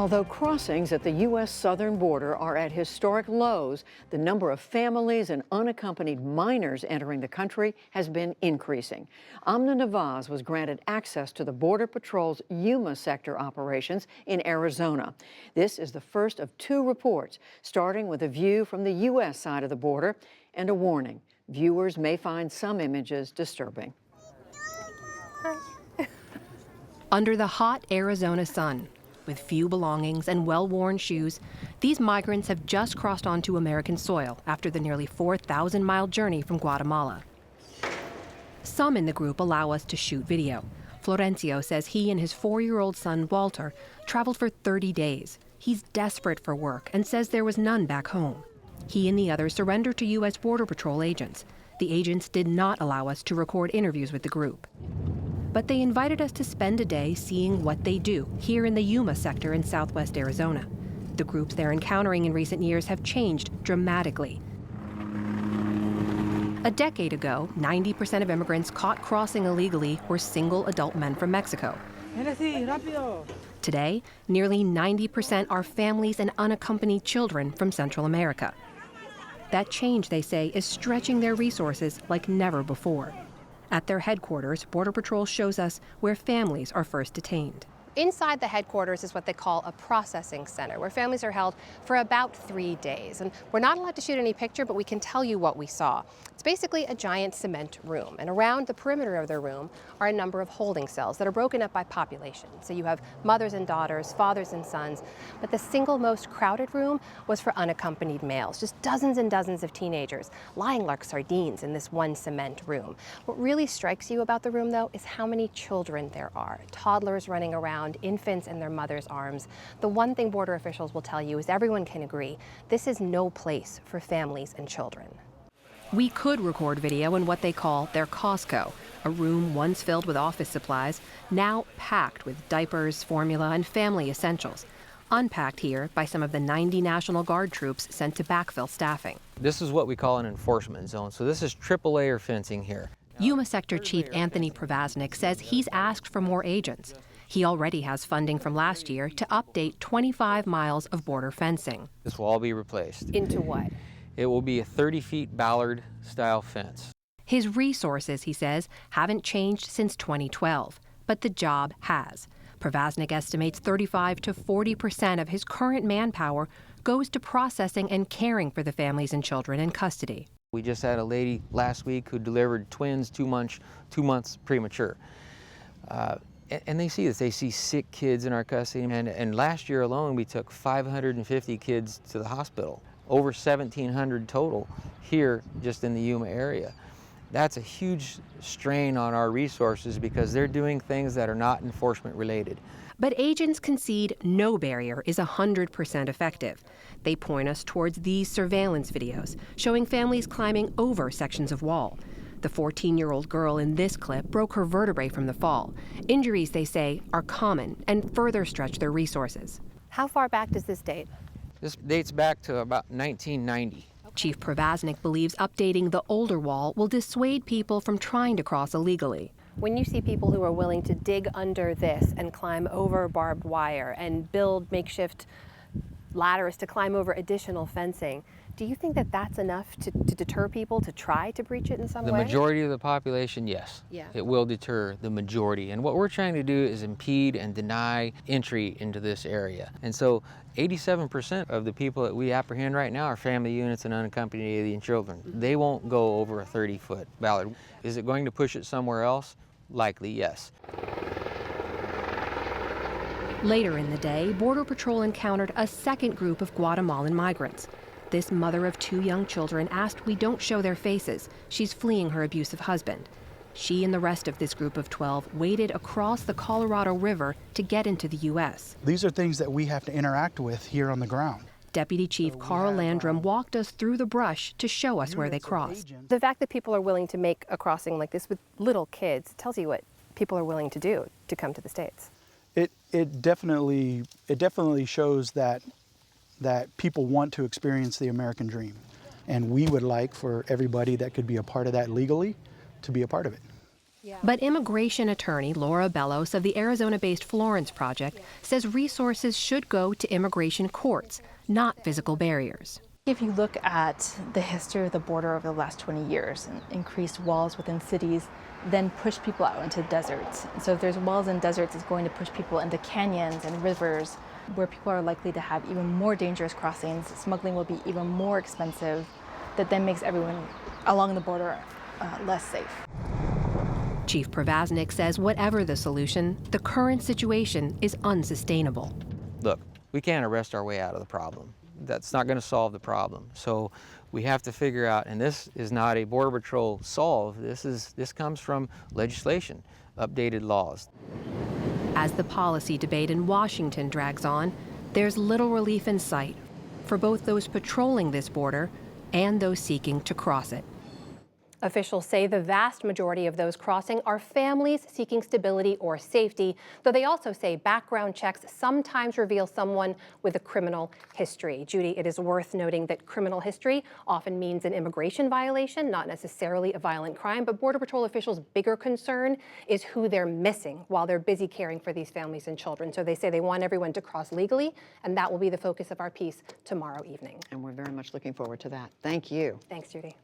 Although crossings at the U.S. southern border are at historic lows, the number of families and unaccompanied minors entering the country has been increasing. Amna Nawaz was granted access to the Border Patrol's Yuma sector operations in Arizona. This is the first of two reports, starting with a view from the U.S. side of the border and a warning. Viewers may find some images disturbing. Under the hot Arizona sun, with few belongings and well-worn shoes, these migrants have just crossed onto American soil after the nearly 4,000-mile journey from Guatemala. Some in the group allow us to shoot video. Florencio says he and his 4-year-old son, Walter, traveled for 30 days. He's desperate for work and says there was none back home. He and the others surrendered to U.S. Border Patrol agents. The agents did not allow us to record interviews with the group. But they invited us to spend a day seeing what they do here in the Yuma sector in southwest Arizona. The groups they're encountering in recent years have changed dramatically. A decade ago, 90% of immigrants caught crossing illegally were single adult men from Mexico. Today, nearly 90% are families and unaccompanied children from Central America. That change, they say, is stretching their resources like never before. At their headquarters, Border Patrol shows us where families are first detained. Inside the headquarters is what they call a processing center, where families are held for about 3 days. And we're not allowed to shoot any picture, but we can tell you what we saw. It's basically a giant cement room, and around the perimeter of the room are a number of holding cells that are broken up by population. So you have mothers and daughters, fathers and sons, but the single most crowded room was for unaccompanied males, just dozens and dozens of teenagers lying like sardines in this one cement room. What really strikes you about the room, though, is how many children there are, toddlers running around, infants in their mother's arms. The one thing border officials will tell you is everyone can agree, this is no place for families and children. We could record video in what they call their Costco, a room once filled with office supplies, now packed with diapers, formula, and family essentials. Unpacked here by some of the 90 National Guard troops sent to backfill staffing. This is what we call an enforcement zone. So this is triple layer fencing here. Yuma Sector Chief Anthony Pravasnik says he's asked for more agents. He already has funding from last year to update 25 miles of border fencing. This will all be replaced. Into what? It will be a 30-feet Ballard-style fence. His resources, he says, haven't changed since 2012, but the job has. Pravasnik estimates 35 to 40% of his current manpower goes to processing and caring for the families and children in custody. We just had a lady last week who delivered twins 2 months premature. And they see this. They see sick kids in our custody. And last year alone, we took 550 kids to the hospital. Over 1,700 total here just in the Yuma area. That's a huge strain on our resources because they're doing things that are not enforcement related. But agents concede no barrier is 100% effective. They point us towards these surveillance videos showing families climbing over sections of wall. The 14-year-old girl in this clip broke her vertebrae from the fall. Injuries, they say, are common and further stretch their resources. How far back does this date? This dates back to about 1990. Chief Pravasnik believes updating the older wall will dissuade people from trying to cross illegally. When you see people who are willing to dig under this and climb over barbed wire and build makeshift ladders to climb over additional fencing, do you think that that's enough to deter people to try to breach it in some way? The majority of the population, yes. Yeah. It will deter the majority. And what we're trying to do is impede and deny entry into this area. And so 87% of the people that we apprehend right now are family units and unaccompanied alien children. They won't go over a 30-foot Ballard. Is it going to push it somewhere else? Likely, yes. Later in the day, Border Patrol encountered a second group of Guatemalan migrants. This mother of 2 young children asked we don't show their faces. She's fleeing her abusive husband. She and the rest of this group of 12 waded across the Colorado River to get into the U.S. These are things that we have to interact with here on the ground. Deputy Chief Carl Landrum walked us through the brush to show us where they crossed. The fact that people are willing to make a crossing like this with little kids tells you what people are willing to do to come to the States. It definitely shows that people want to experience the American dream. And we would like for everybody that could be a part of that legally to be a part of it. But immigration attorney Laura Bellos of the Arizona-based Florence Project says resources should go to immigration courts, not physical barriers. If you look at the history of the border over the last 20 years, and increased walls within cities then push people out into deserts. So if there's walls in deserts, it's going to push people into canyons and rivers where people are likely to have even more dangerous crossings. Smuggling will be even more expensive. That then makes everyone along the border less safe. Chief Pravaznik says whatever the solution, the current situation is unsustainable. Look, we can't arrest our way out of the problem. That's not going to solve the problem. So we have to figure out, and this is not a Border Patrol solve, this comes from legislation, updated laws. As the policy debate in Washington drags on, there's little relief in sight for both those patrolling this border and those seeking to cross it. Officials say the vast majority of those crossing are families seeking stability or safety, though they also say background checks sometimes reveal someone with a criminal history. Judy, it is worth noting that criminal history often means an immigration violation, not necessarily a violent crime, but Border Patrol officials' bigger concern is who they're missing while they're busy caring for these families and children. So they say they want everyone to cross legally, and that will be the focus of our piece tomorrow evening. And we're very much looking forward to that. Thank you. Thanks, Judy.